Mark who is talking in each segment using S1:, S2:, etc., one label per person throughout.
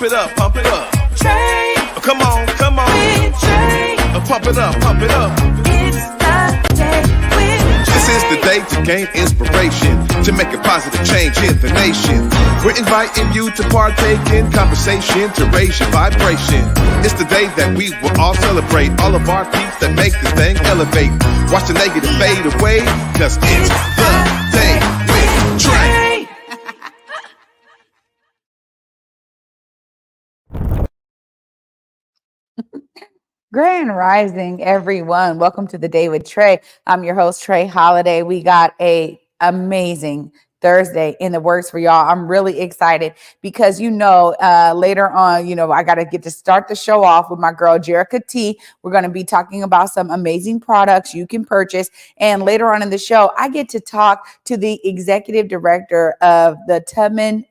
S1: Pump it up, pump it up.
S2: Trae.
S1: Come on, come on.
S2: With Trae.
S1: Pump it up, pump it up.
S2: It's the day with
S1: This is the day to gain inspiration, to make a positive change in the nation. We're inviting you to partake in conversation to raise your vibration. It's the day that we will all celebrate all of our peeps that make this thing elevate. Watch the negative fade away, cause it's the day with Trae.
S3: Grand Rising, everyone. Welcome to the Day with Trae. I'm your host, Trae Holiday. We got a amazing Thursday in the works for y'all. I'm really excited because, later on, I got to get to start the show off with my girl, Jerica T. We're going to be talking about some amazing products you can purchase. And later on in the show, I get to talk to the executive director of the Tubman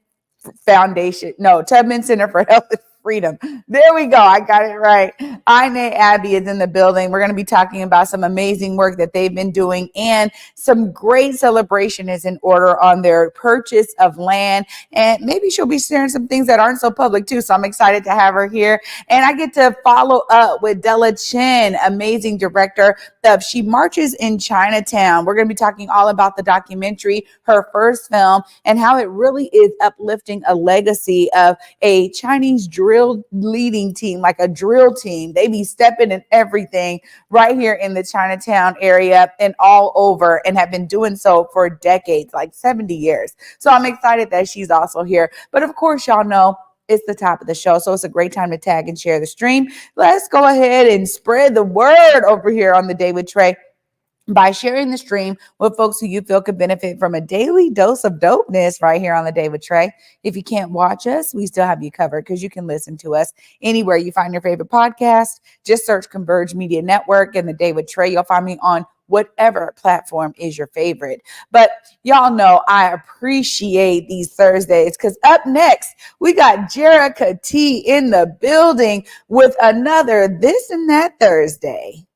S3: Center for Health and Freedom. There we go. I got it right. AyeNay Abye is in the building. We're going to be talking about some amazing work that they've been doing, and some great celebration is in order on their purchase of land. And maybe she'll be sharing some things that aren't so public too. So I'm excited to have her here. And I get to follow up with Della Chen, amazing director of She Marches in Chinatown. We're going to be talking all about the documentary, her first film, and how it really is uplifting a legacy of a Chinese drill leading team, like a drill team. They be stepping in everything right here in the Chinatown area and all over, and have been doing so for decades, like 70 years. So I'm excited that she's also here. But of course, y'all know it's the top of the show, so it's a great time to tag and share the stream. Let's go ahead and spread the word over here on the Day with Trae by sharing the stream with folks who you feel could benefit from a daily dose of dopeness right here on the Day with Trae. If you can't watch us, we still have you covered because you can listen to us anywhere you find your favorite podcast. Just search Converge Media Network and the Day with Trae. You'll find me on whatever platform is your favorite. But y'all know I appreciate these Thursdays because up next, we got Jerica T in the building with another This and That Thursday.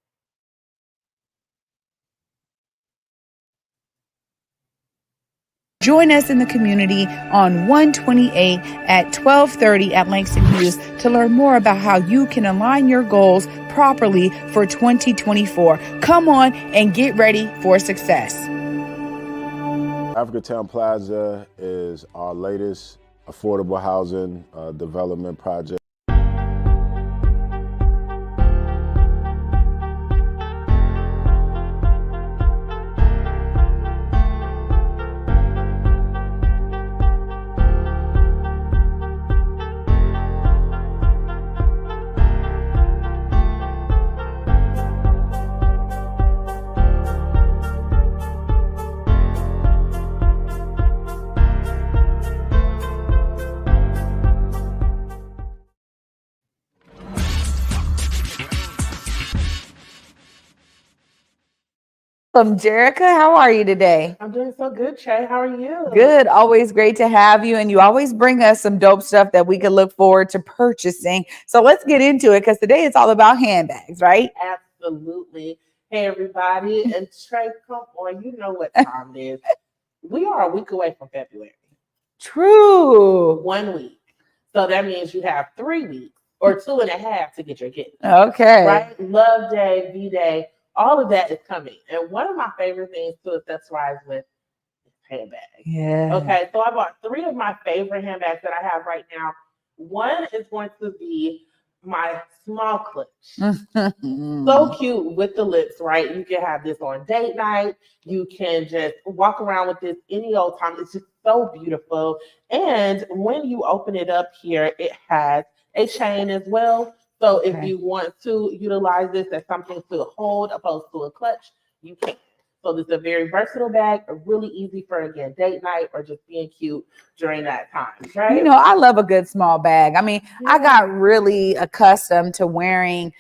S3: Join us in the community on 128 at 1230 at Langston Hughes to learn more about how you can align your goals properly for 2024. Come on and get ready for success.
S4: Africatown Plaza is our latest affordable housing development project.
S3: Jerica, how are you today?
S5: I'm doing so good, Trae. How are you?
S3: Good. Always great to have you. And you always bring us some dope stuff that we can look forward to purchasing. So let's get into it because today it's all about handbags, right?
S5: Absolutely. Hey, everybody. And Trae, come on. You know what time it is. We are a week away from February.
S3: True.
S5: 1 week. So that means you have 3 weeks or 2.5 to get your gift.
S3: Okay.
S5: Right? Love Day, V-Day. All of that is coming. And one of my favorite things to accessorize with is handbags.
S3: Yeah.
S5: Okay, so I bought 3 of my favorite handbags that I have right now. One is going to be my small clutch. So cute with the lips, right? You can have this on date night. You can just walk around with this any old time. It's just so beautiful. And when you open it up here, it has a chain as well. So if you want to utilize this as something to hold opposed to a clutch, you can. So this is a very versatile bag, really easy for, again, date night or just being cute during that time, right?
S3: You know, I love a good small bag. I mean, I got really accustomed to wearing,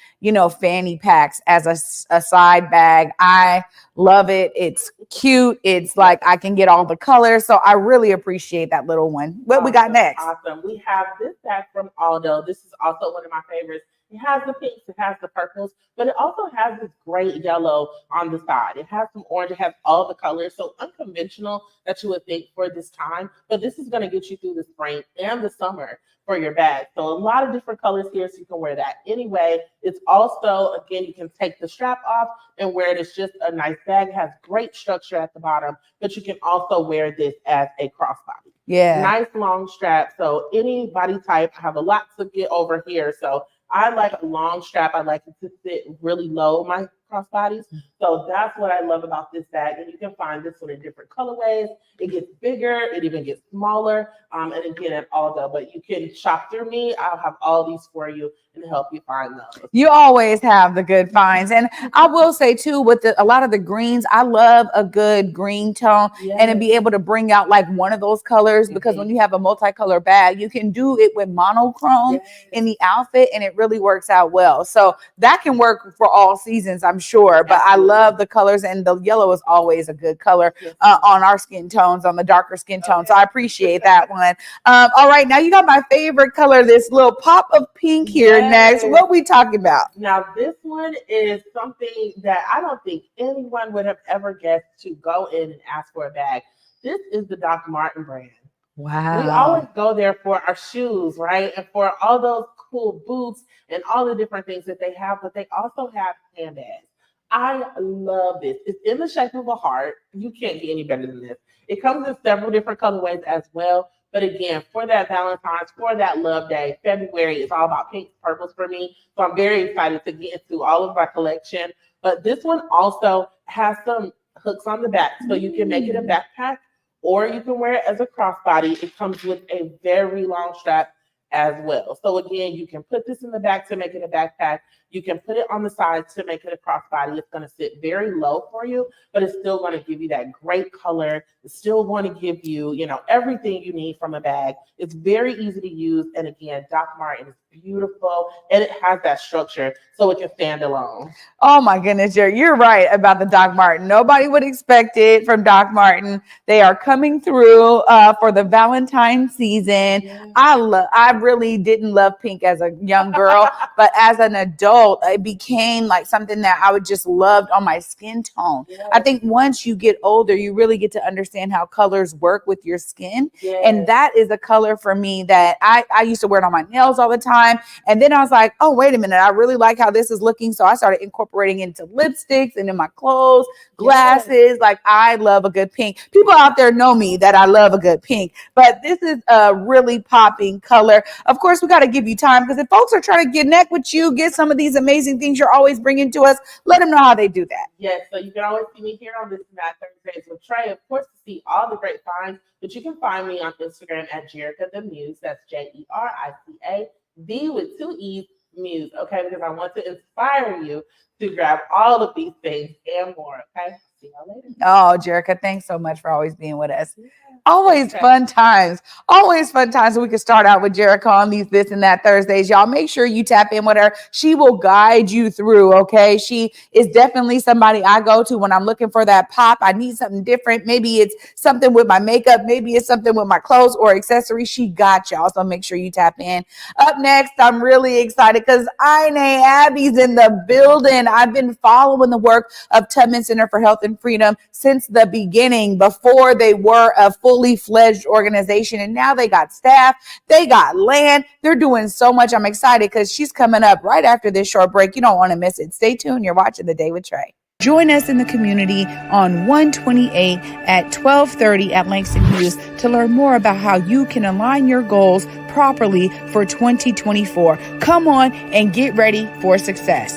S3: fanny packs as a side bag. I love it. It's cute. It's like I can get all the colors. So I really appreciate that little one. What we got next?
S5: Awesome. We have this bag from Aldo. This is also one of my favorites. It has the pinks, it has the purples, but it also has this great yellow on the side. It has some orange, it has all the colors. So unconventional that you would think for this time, but this is going to get you through the spring and the summer for your bag. So a lot of different colors here, so you can wear that anyway. It's also, again, you can take the strap off and wear it as just a nice bag. It has great structure at the bottom, but you can also wear this as a crossbody.
S3: Yeah.
S5: Nice long strap. So any body type, I have a lot to get over here. So I like a long strap. I like it to sit really low, my crossbodies. So that's what I love about this bag. And you can find this one in different colorways. It gets bigger, it even gets smaller. And again, at Aldo, but you can shop through me. I'll have all these for you and help you find those.
S3: You always have the good finds. And I will say too, with a lot of the greens, I love a good green tone and to be able to bring out like one of those colors, because when you have a multicolor bag, you can do it with monochrome in the outfit and it really works out well. So that can work for all seasons, I'm sure, but I love the colors, and the yellow is always a good color on our skin tones, on the darker skin tones. So I appreciate that one. All right, now you got my favorite color, this little pop of pink here next. What we talking about?
S5: Now this one is something that I don't think anyone would have ever guessed to go in and ask for a bag. This is the Doc Martin brand.
S3: Wow.
S5: We always go there for our shoes, right? And for all those cool boots and all the different things that they have, but they also have handbags. I love this. It's in the shape of a heart. You can't get any better than this. It comes in several different colorways as well. But again, for that Valentine's, for that love day, February is all about pinks, purples for me. So I'm very excited to get into all of my collection. But this one also has some hooks on the back. So you can make it a backpack or you can wear it as a crossbody. It comes with a very long strap as well. So again, you can put this in the back to make it a backpack. You can put it on the side to make it a crossbody. It's going to sit very low for you, but it's still going to give you that great color. It's still going to give you, you know, everything you need from a bag. It's very easy to use. And again, Doc Martin is beautiful and it has that structure so it can stand alone. Oh
S3: my goodness, you're right about the Doc Martin. Nobody would expect it from Doc Martin. They are coming through for the Valentine season. Yeah. I really didn't love pink as a young girl, but as an adult, it became like something that I would just loved on my skin tone. Yeah. I think once you get older, you really get to understand how colors work with your skin. Yeah. And that is a color for me that I used to wear it on my nails all the time. And then I was like, oh, wait a minute. I really like how this is looking. So I started incorporating into lipsticks and in my clothes, glasses. Yeah. Like I love a good pink. People out there know me that I love a good pink, but this is a really popping color. Of course, we got to give you time, because if folks are trying to connect with you, get some of these amazing things you're always bringing to us, let them know how they do that.
S5: Yes, so you can always see me here on This and That Thursdays with Trae, of course, to see all the great finds. But you can find me on Instagram at Jerica the Muse. That's Jerica V with 2 E's, Muse. Okay, because I want to inspire you to grab all of these things and more. Okay, see y'all later.
S3: Oh, Jerica, thanks so much for always being with us. Yeah. Always fun times. Always fun times. So we can start out with Jerica on these This and That Thursdays. Y'all make sure you tap in with her. She will guide you through, okay? She is definitely somebody I go to when I'm looking for that pop. I need something different. Maybe it's something with my makeup. Maybe it's something with my clothes or accessories. She got y'all. So make sure you tap in. Up next, I'm really excited because AyeNay Abye's in the building. I've been following the work of Tubman Center for Health and Freedom since the beginning, before they were a fully fledged organization, and now they got staff, they got land, they're doing so much. I'm excited because she's coming up right after this short break. You don't want to miss it. Stay tuned. You're watching The Day with Trae. Join us in the community on 128 at 1230 at Langston Hughes to learn more about how you can align your goals properly for 2024. Come on and get ready for success.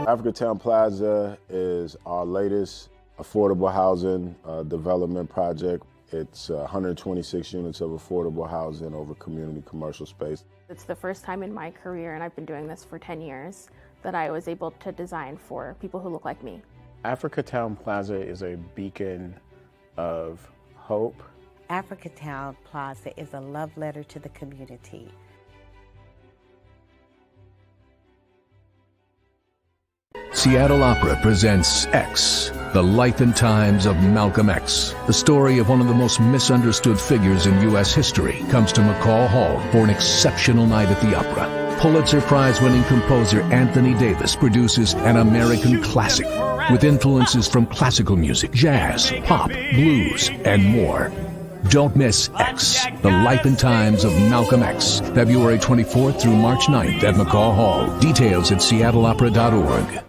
S4: Africatown Plaza is our latest affordable housing development project. It's 126 units of affordable housing over community commercial space.
S6: It's the first time in my career, and I've been doing this for 10 years, that I was able to design for people who look like me.
S7: Africatown Plaza is a beacon of hope.
S8: Africatown Plaza is a love letter to the community.
S9: Seattle Opera presents X, the life and times of Malcolm X. The story of one of the most misunderstood figures in U.S. history comes to McCall Hall for an exceptional night at the opera. Pulitzer Prize-winning composer Anthony Davis produces an American classic with influences from classical music, jazz, pop, blues, and more. Don't miss X, The Life and Times of Malcolm X, February 24th through March 9th at McCaw Hall. Details at seattleopera.org.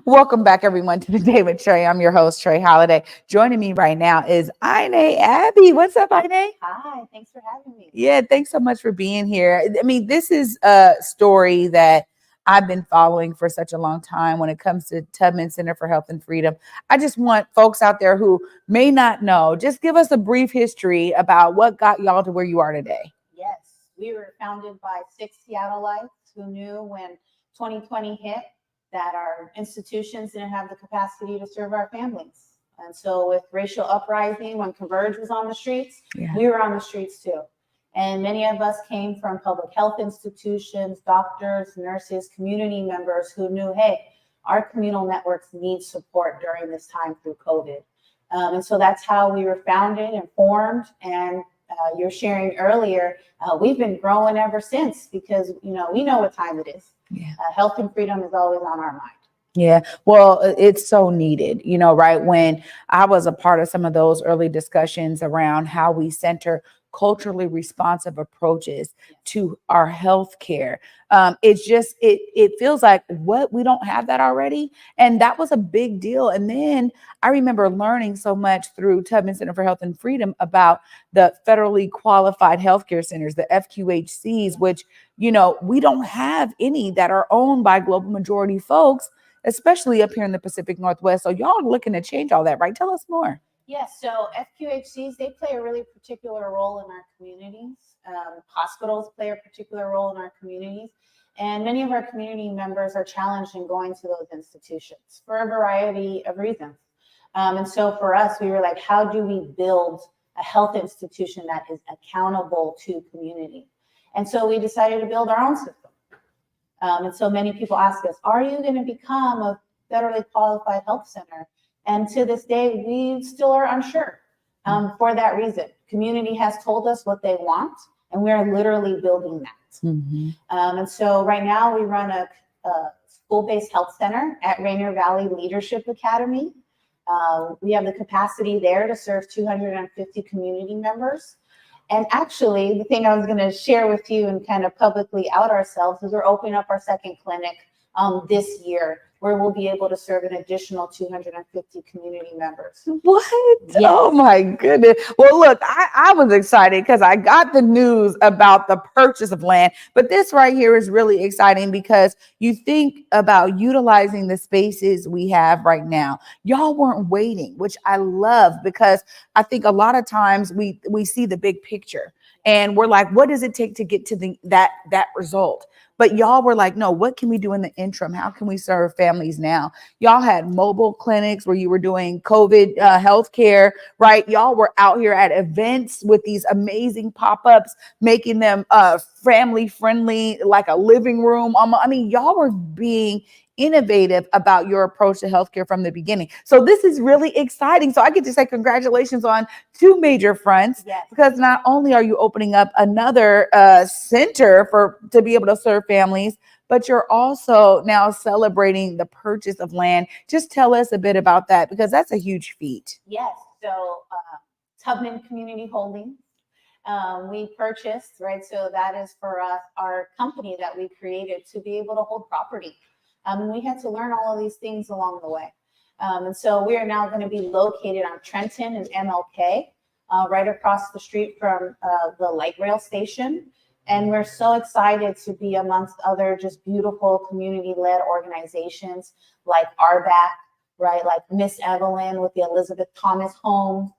S3: Welcome back, everyone, to the Day with Trae. I'm your host, Trae Holiday. Joining me right now is AyeNay Abye. What's up, AyeNay?
S10: Hi, thanks for having me.
S3: Yeah, thanks so much for being here. I mean, this is a story that I've been following for such a long time when it comes to Tubman Center for Health and Freedom. I just want folks out there who may not know, just give us a brief history about what got y'all to where you are today.
S10: Yes, we were founded by 6 Seattleites who knew when 2020 hit that our institutions didn't have the capacity to serve our families. And so with racial uprising, when Converge was on the streets, we were on the streets too. And many of us came from public health institutions, doctors, nurses, community members who knew, hey, our communal networks need support during this time through COVID. And so that's how we were founded and formed. And you're sharing earlier, we've been growing ever since because, we know what time it is. Health and freedom is always on our mind.
S3: Yeah, well, it's so needed, right? When I was a part of some of those early discussions around how we center culturally responsive approaches to our health care. It feels like we don't have that already. And that was a big deal. And then I remember learning so much through Tubman Center for Health and Freedom about the federally qualified healthcare centers, the FQHCs, which, we don't have any that are owned by global majority folks, especially up here in the Pacific Northwest. So y'all are looking to change all that, right? Tell us more.
S10: Yes, so FQHCs, they play a really particular role in our communities. Hospitals play a particular role in our communities. And many of our community members are challenged in going to those institutions for a variety of reasons. And so for us, we were like, how do we build a health institution that is accountable to community? And so we decided to build our own system. And so many people ask us, are you going to become a federally qualified health center? And to this day, we still are unsure for that reason. Community has told us what they want, and we are literally building that. And so right now we run a school-based health center at Rainier Valley Leadership Academy. We have the capacity there to serve 250 community members. And actually, the thing I was going to share with you and kind of publicly out ourselves is we're opening up our second clinic this year, where we'll be able to serve an additional 250 community members.
S3: What?
S10: Yes.
S3: Oh my goodness. Well, look, I was excited because I got the news about the purchase of land, but this right here is really exciting because you think about utilizing the spaces we have right now. Y'all weren't waiting, which I love because I think a lot of times we see the big picture and we're like, what does it take to get to that result? But y'all were like, no, what can we do in the interim? How can we serve families now? Y'all had mobile clinics where you were doing COVID healthcare, right? Y'all were out here at events with these amazing pop-ups, making them family friendly, like a living room. I mean, y'all were being innovative about your approach to healthcare from the beginning. So this is really exciting. So I get to say congratulations on two major fronts, because not only are you opening up another center to be able to serve families, but you're also now celebrating the purchase of land. Just tell us a bit about that, because that's a huge feat.
S10: Yes. So Tubman Community Holdings, we purchased, right? So that is for us, our company that we created to be able to hold property. And we had to learn all of these things along the way. And so we are now going to be located on Trenton and MLK, right across the street from the light rail station. And we're so excited to be amongst other just beautiful community-led organizations like RBAC, right? Like Miss Evelyn with the Elizabeth Thomas Home.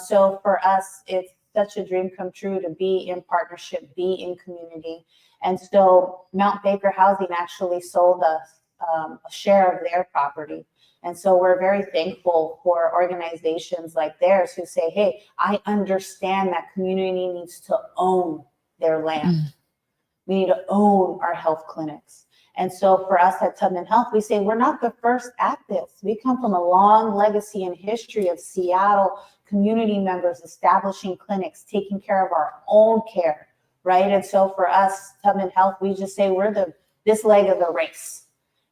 S10: So for us, it's such a dream come true to be in partnership, be in community. And so Mount Baker Housing actually sold us a share of their property. And so we're very thankful for organizations like theirs who say, hey, I understand that community needs to own their land. We need to own our health clinics. And so for us at Tubman Health, we say we're not the first at this. We come from a long legacy and history of Seattle community members establishing clinics, taking care of our own care, right? And so for us, Tubman Health, we just say we're this leg of the race.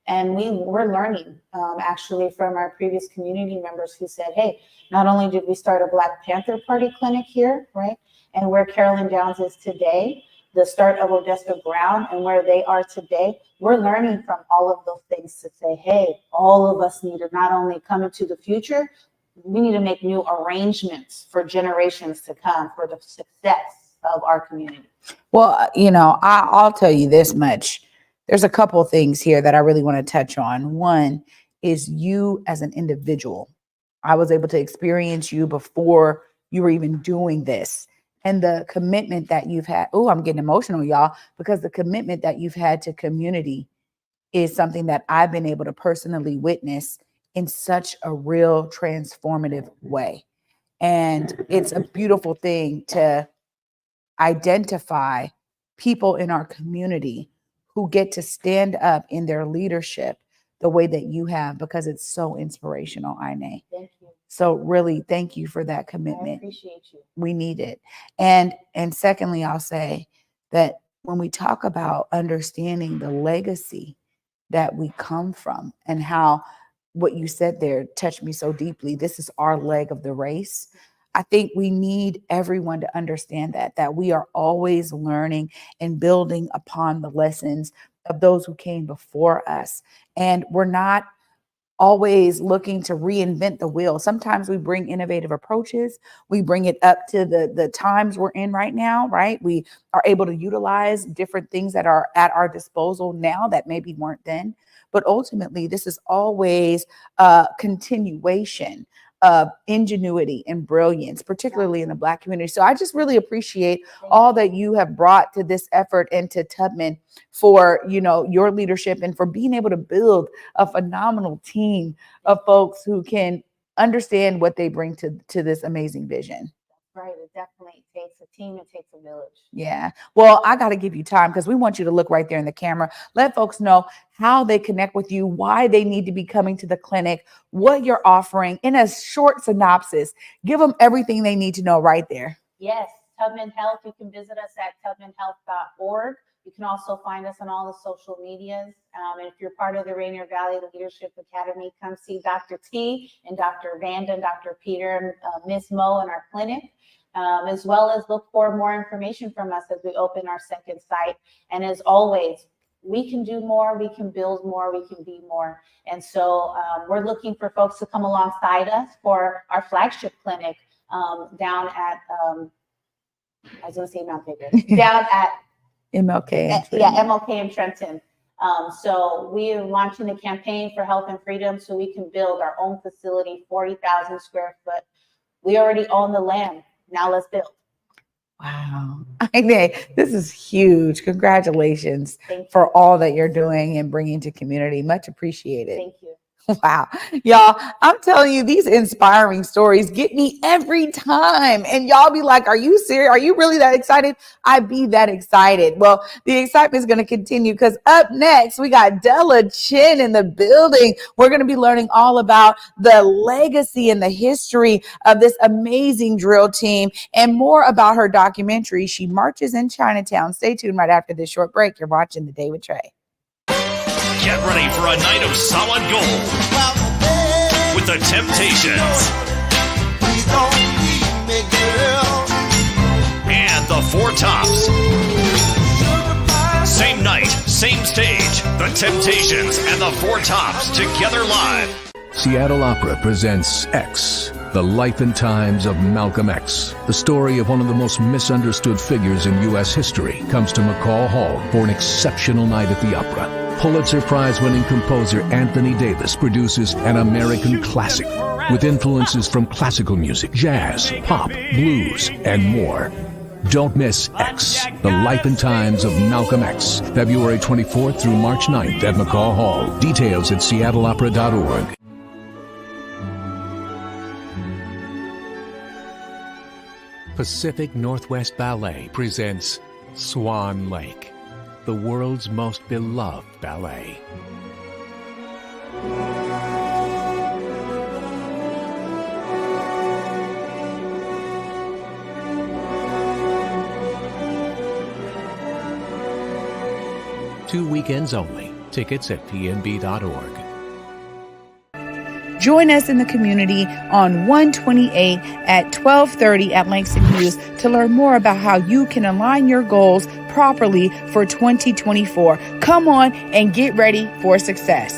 S10: And we're learning actually from our previous community members who said, hey, not only did we start a Black Panther Party clinic here, right? And where Carolyn Downs is today, the start of Odessa Brown and where they are today, we're learning from all of those things to say, hey, all of us need to not only come into the future, we need to make new arrangements for generations to come for the success of our community.
S3: Well, I'll tell you this much. There's a couple of things here that I really want to touch on. One is you as an individual. I was able to experience you before you were even doing this. And the commitment that you've had. Oh, I'm getting emotional, y'all, because the commitment that you've had to community is something that I've been able to personally witness in such a real transformative way. And it's a beautiful thing to identify people in our community who get to stand up in their leadership the way that you have, because it's so inspirational, AyeNay.
S10: Thank you.
S3: So really, thank you for that commitment.
S10: I appreciate you.
S3: We need it. And secondly, I'll say that when we talk about understanding the legacy that we come from and how what you said there touched me so deeply, this is our leg of the race. I think we need everyone to understand that we are always learning and building upon the lessons of those who came before us. And we're not always looking to reinvent the wheel. Sometimes we bring innovative approaches. We bring it up to the times we're in right now, right? We are able to utilize different things that are at our disposal now that maybe weren't then. But ultimately, this is always a continuation of ingenuity and brilliance, particularly in the Black community. So I just really appreciate all that you have brought to this effort and to Tubman for, your leadership and for being able to build a phenomenal team of folks who can understand what they bring to this amazing vision.
S10: Right. It definitely takes a team. It takes a village.
S3: Yeah. Well, I got to give you time because we want you to look right there in the camera. Let folks know how they connect with you, why they need to be coming to the clinic, what you're offering in a short synopsis. Give them everything they need to know right there.
S10: Yes. Tubman Health. You can visit us at tubmanhealth.org. You can also find us on all the social medias. And if you're part of the Rainier Valley Leadership Academy, come see Dr. T and Dr. Vanda and Dr. Peter and Ms. Mo in our clinic. As well as look for more information from us as we open our second site. And as always, we can do more, we can build more, we can be more. And so we're looking for folks to come alongside us for our flagship clinic down at, I was going to say Mount Baker, down at
S3: MLK.
S10: MLK in Trenton. So we are launching a campaign for health and freedom so we can build our own facility, 40,000 square foot. We already own the land. Now let's build.
S3: Wow. AyeNay, this is huge. Congratulations for all that you're doing and bringing to community. Much appreciated.
S10: Thank you.
S3: Wow. Y'all, I'm telling you, these inspiring stories get me every time. And y'all be like, are you serious? Are you really that excited? I be that excited. Well, the excitement is going to continue because up next, we got Della Chen in the building. We're going to be learning all about the legacy and the history of this amazing drill team and more about her documentary, She Marches in Chinatown. Stay tuned right after this short break. You're watching The Day with Trae.
S11: Get ready for a night of solid gold with the Temptations and the Four Tops. Same night, same stage. The Temptations and the Four Tops together live.
S9: Seattle Opera presents X, The Life and Times of Malcolm X, the story of one of the most misunderstood figures in U.S. history, comes to McCall Hall for an exceptional night at the Opera. Pulitzer Prize-winning composer Anthony Davis produces an American classic with influences from classical music, jazz, pop, blues, and more. Don't miss X, The Life and Times of Malcolm X, February 24th through March 9th at McCall Hall. Details at seattleopera.org. Pacific Northwest Ballet presents Swan Lake, the world's most beloved ballet. Two weekends only. Tickets at pnb.org.
S3: Join us in the community on 128 at 1230 at Langston Hughes to learn more about how you can align your goals properly for 2024. Come on and get ready for success.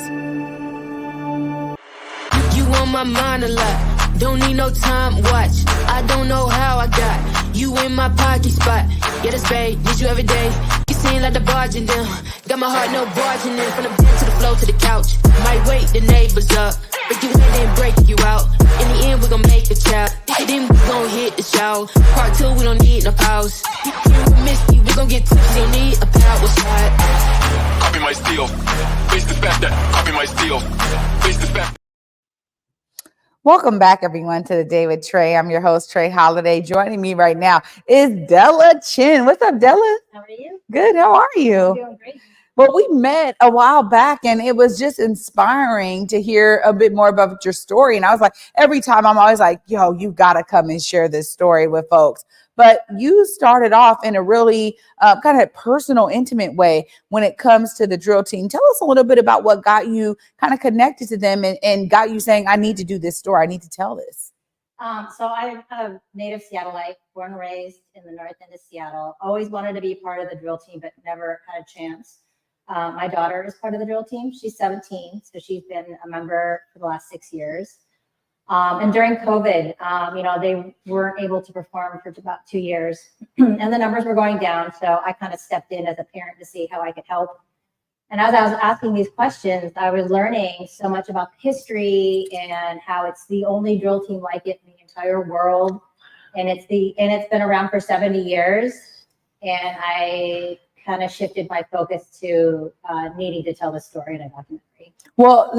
S12: You on my mind a lot. Don't need no time watch. I don't know how I got you in my pocket spot. Yeah, that's babe. Need you every day. You seem like the barging down. Got my heart no barging in. From the bed to the floor to the couch. Might wake the neighbors up. Break you in and break you out. In the end, we gon' make a child. Then we gon' hit the show. Part 2, we don't need no pause. Here with Misty, we gon' get tipsy. Don't need a power slide.
S13: Copy my steel. Face the fact that copy my steel. Face the fact.
S3: Welcome back, everyone, to the Day with Trae. I'm your host, Trae Holiday. Joining me right now is Della Chen. What's up, Della?
S14: How are you?
S3: Good. How are you?
S14: I'm doing great.
S3: Well, we met a while back, and it was just inspiring to hear a bit more about your story. And I was like, every time I'm always like, yo, you got to come and share this story with folks. But you started off in a really kind of personal, intimate way when it comes to the drill team. Tell us a little bit about what got you kind of connected to them and got you saying, I need to do this story. I need to tell this.
S14: So I'm a native Seattleite, born and raised in the north end of Seattle. Always wanted to be part of the drill team, but never had a chance. My daughter is part of the drill team. She's 17, so she's been a member for the last 6 years. And during COVID, they weren't able to perform for about 2 years, and the numbers were going down. So I kind of stepped in as a parent to see how I could help. And as I was asking these questions, I was learning so much about the history and how it's the only drill team like it in the entire world, and it's been around for 70 years. And I kind of shifted my focus to needing to tell the story in a documentary.
S3: Well,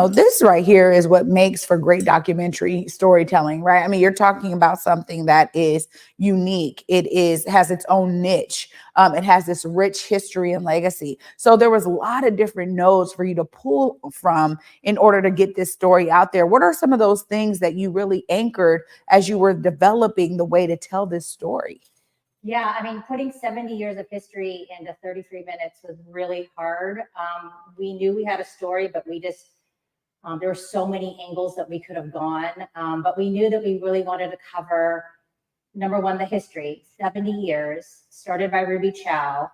S3: this right here is what makes for great documentary storytelling, right? I mean, you're talking about something that is unique. It has its own niche. It has this rich history and legacy. So there was a lot of different nodes for you to pull from in order to get this story out there. What are some of those things that you really anchored as you were developing the way to tell this story?
S14: Yeah, I mean, putting 70 years of history into 33 minutes was really hard. We knew we had a story, but we just, there were so many angles that we could have gone. But we knew that we really wanted to cover, number one, the history, 70 years, started by Ruby Chow.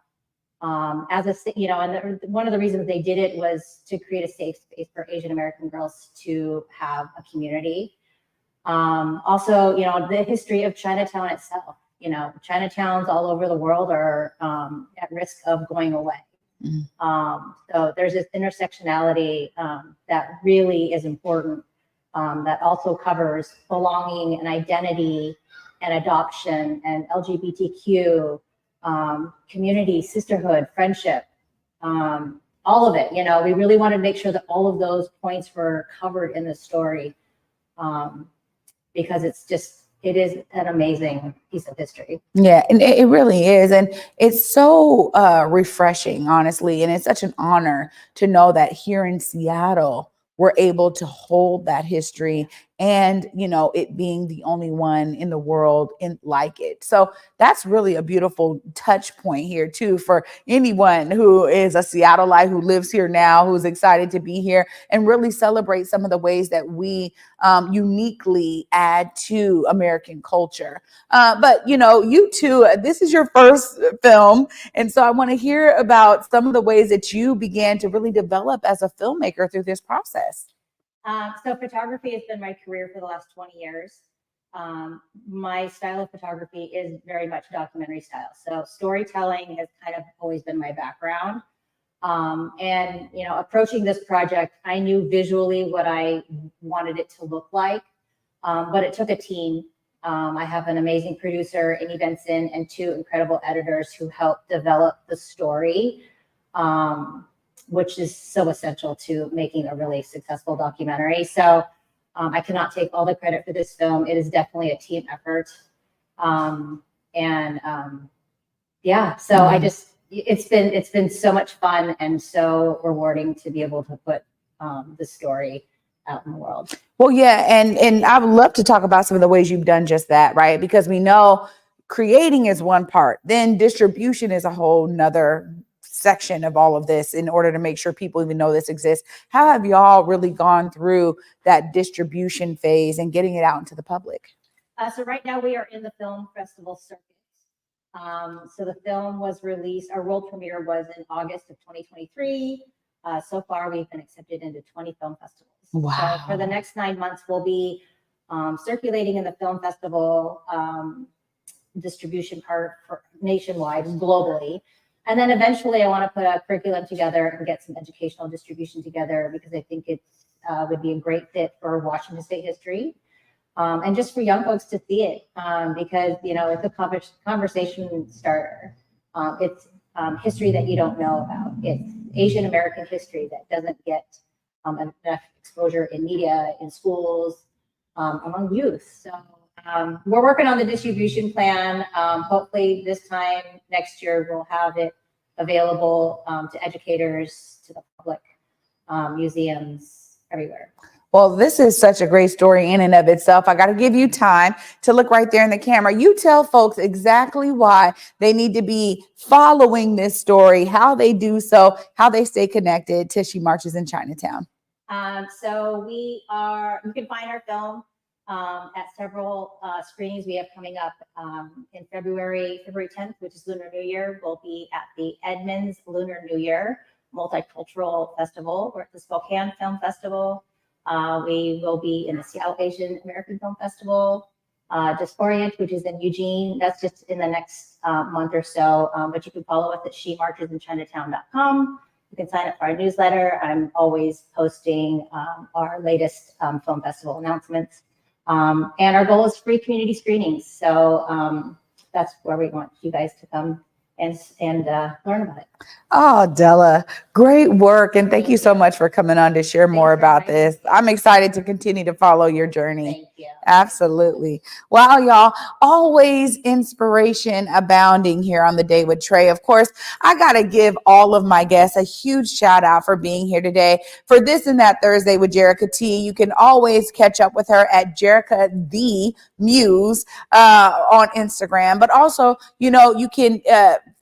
S14: One of the reasons they did it was to create a safe space for Asian American girls to have a community. Also, the history of Chinatown itself. Chinatowns all over the world are at risk of going away. Mm-hmm. So there's this intersectionality that really is important, that also covers belonging and identity and adoption and LGBTQ, community, sisterhood, friendship, all of it. We really wanted to make sure that all of those points were covered in the story, because it is an amazing piece of history.
S3: Yeah, and it really is. And it's so refreshing, honestly. And it's such an honor to know that here in Seattle, we're able to hold that history and, it being the only one in the world like it. So that's really a beautiful touch point here too, for anyone who is a Seattleite, who lives here now, who's excited to be here and really celebrate some of the ways that we uniquely add to American culture. But you two, this is your first film. And so I want to hear about some of the ways that you began to really develop as a filmmaker through this process.
S14: So photography has been my career for the last 20 years. My style of photography is very much documentary style. So storytelling has kind of always been my background. And, you know, approaching this project, I knew visually what I wanted it to look like, but it took a team. I have an amazing producer, Amy Benson, and 2 incredible editors who helped develop the story, which is so essential to making a really successful documentary. So I cannot take all the credit for this film. It is definitely a team effort. Yeah, so I just, it's been so much fun and so rewarding to be able to put the story out in the world.
S3: Well, yeah, and I would love to talk about some of the ways you've done just that, right? Because we know creating is one part, then distribution is a whole nother section of all of this in order to make sure people even know this exists. How have y'all really gone through that distribution phase and getting it out into the public?
S14: So right now we are in the film festival circuit. So the film was released, our world premiere was in August of 2023. So far we've been accepted into 20 film festivals.
S3: Wow.
S14: So for the next 9 months, we'll be circulating in the film festival distribution part for nationwide, globally. And then eventually I want to put a curriculum together and get some educational distribution together because I think it would be a great fit for Washington State history. And just for young folks to see it because, you know, it's a conversation starter. It's history that you don't know about. It's Asian American history that doesn't get enough exposure in media, in schools, among youth. So we're working on the distribution plan. Hopefully this time next year, we'll have it available to educators, to the public, museums, everywhere.
S3: Well, this is such a great story in and of itself. I got to give you time to look right there in the camera. You tell folks exactly why they need to be following this story, how they do so, how they stay connected to She Marches in Chinatown.
S14: So you can find our film at several screenings we have coming up in February 10th, which is Lunar New Year. We'll be at the Edmonds Lunar New Year Multicultural Festival. We're at the Spokane Film Festival. We will be in the Seattle Asian American Film Festival, Dysphoria, which is in Eugene. That's just in the next month or so. But you can follow us at shemarchesinChinatown.com. You can sign up for our newsletter. I'm always posting our latest film festival announcements. And our goal is free community screenings. So that's where we want you guys to come and learn about it.
S3: Oh, Della, great work. And thank you so much for coming on to share more about this. I'm excited to continue to follow your journey.
S14: Thank you.
S3: Absolutely. Wow, y'all, always inspiration abounding here on The Day with Trae. Of course, I got to give all of my guests a huge shout out for being here today for This and That Thursday with Jerica T. You can always catch up with her at Jerica the Muse on Instagram, but also, you know, you can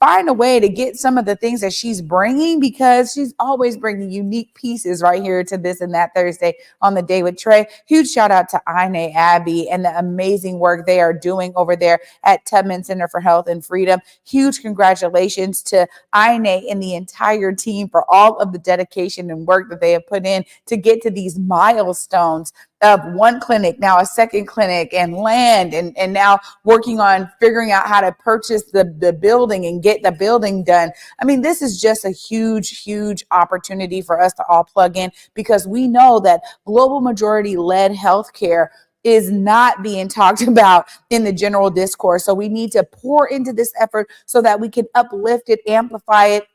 S3: find a way to get some of the things that she's bringing because she's always bringing unique pieces right here to This and That Thursday on The Day with Trae. Huge shout out to AyeNay Abye and the amazing work they are doing over there at Tubman Center for Health and Freedom. Huge congratulations to AyeNay and the entire team for all of the dedication and work that they have put in to get to these milestones of one clinic, now a second clinic, and land, and now working on figuring out how to purchase the building and get the building done. I mean, this is just a huge, huge opportunity for us to all plug in because we know that global majority led healthcare is not being talked about in the general discourse. So we need to pour into this effort so that we can uplift it, amplify it,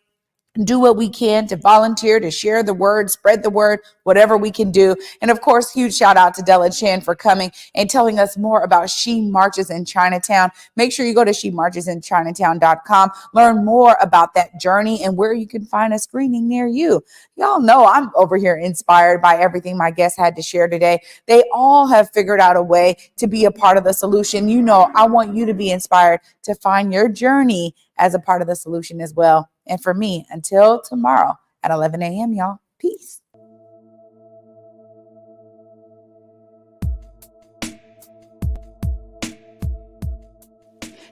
S3: do what we can to volunteer, to share the word, spread the word, whatever we can do. And of course, huge shout out to Della Chen for coming and telling us more about She Marches in Chinatown. Make sure you go to shemarchesinChinatown.com, learn more about that journey and where you can find a screening near you. Y'all know I'm over here inspired by everything my guests had to share today. They all have figured out a way to be a part of the solution. You know, I want you to be inspired to find your journey as a part of the solution as well. And for me, until tomorrow at 11 a.m., y'all, peace.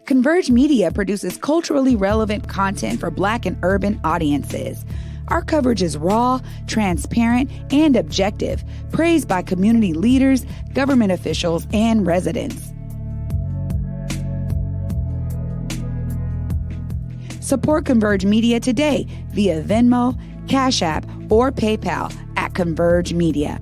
S15: Converge Media produces culturally relevant content for Black and urban audiences.
S3: Our coverage is raw, transparent, and objective, praised by community leaders, government officials, and residents. Support Converge Media today via Venmo, Cash App, or PayPal at Converge Media.